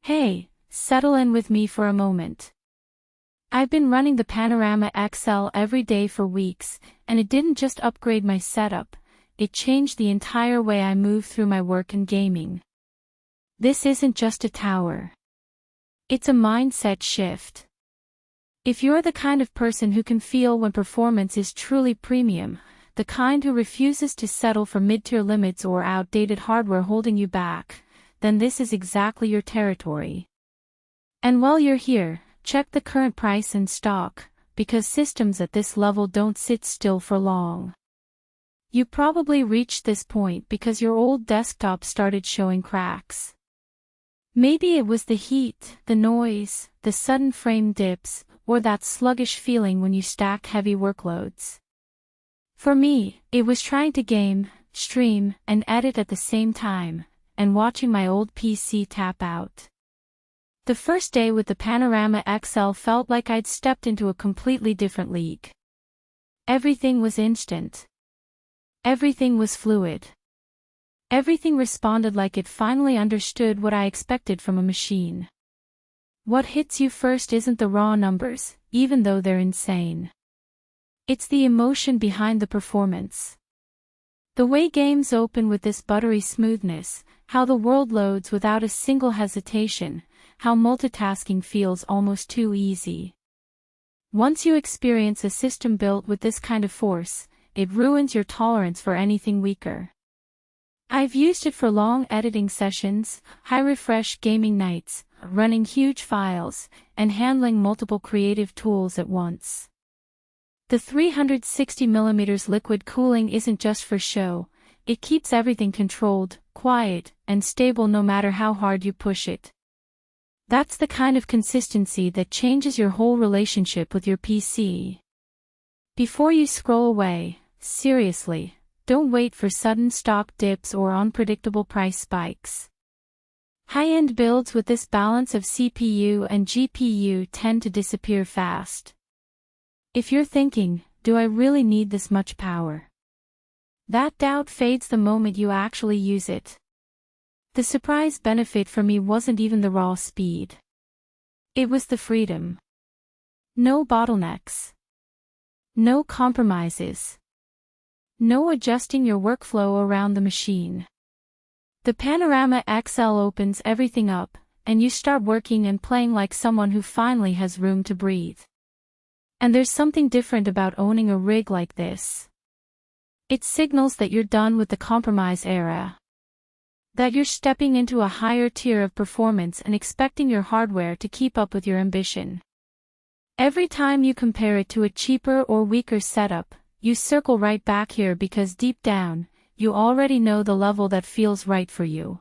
Hey, settle in with me for a moment. I've been running the Panorama XL every day for weeks, and it didn't just upgrade my setup, it changed the entire way I move through my work and gaming. This isn't just a tower. It's a mindset shift. If you're the kind of person who can feel when performance is truly premium, the kind who refuses to settle for mid-tier limits or outdated hardware holding you back, then this is exactly your territory. And while you're here, check the current price and stock, because systems at this level don't sit still for long. You probably reached this point because your old desktop started showing cracks. Maybe it was the heat, the noise, the sudden frame dips, or that sluggish feeling when you stack heavy workloads. For me, it was trying to game, stream, and edit at the same time, and watching my old PC tap out. The first day with the Panorama XL felt like I'd stepped into a completely different league. Everything was instant. Everything was fluid. Everything responded like it finally understood what I expected from a machine. What hits you first isn't the raw numbers, even though they're insane. It's the emotion behind the performance. The way games open with this buttery smoothness, how the world loads without a single hesitation, how multitasking feels almost too easy. Once you experience a system built with this kind of force, it ruins your tolerance for anything weaker. I've used it for long editing sessions, high-refresh gaming nights, running huge files, and handling multiple creative tools at once. The 360mm liquid cooling isn't just for show, it keeps everything controlled, quiet, and stable no matter how hard you push it. That's the kind of consistency that changes your whole relationship with your PC. Before you scroll away, seriously, don't wait for sudden stock dips or unpredictable price spikes. High-end builds with this balance of CPU and GPU tend to disappear fast. If you're thinking, do I really need this much power? That doubt fades the moment you actually use it. The surprise benefit for me wasn't even the raw speed. It was the freedom. No bottlenecks. No compromises. No adjusting your workflow around the machine. The Panorama XL opens everything up, and you start working and playing like someone who finally has room to breathe. And there's something different about owning a rig like this. It signals that you're done with the compromise era. That you're stepping into a higher tier of performance and expecting your hardware to keep up with your ambition. Every time you compare it to a cheaper or weaker setup, you circle right back here because deep down, you already know the level that feels right for you.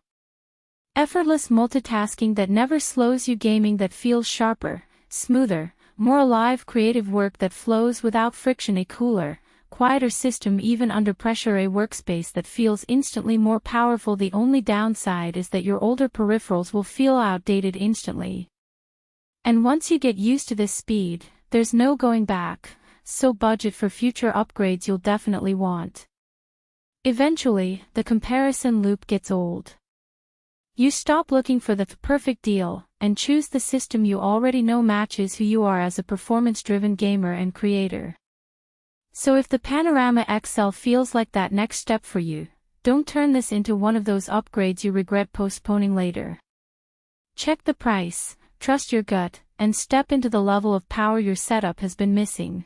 Effortless multitasking that never slows you, gaming that feels sharper, smoother, more alive, creative work that flows without friction, a cooler, quieter system even under pressure, a workspace that feels instantly more powerful. The only downside is that your older peripherals will feel outdated instantly. And once you get used to this speed, there's no going back, so budget for future upgrades you'll definitely want. Eventually, the comparison loop gets old. You stop looking for the perfect deal, and choose the system you already know matches who you are as a performance-driven gamer and creator. So if the Panorama XL feels like that next step for you, don't turn this into one of those upgrades you regret postponing later. Check the price, trust your gut, and step into the level of power your setup has been missing.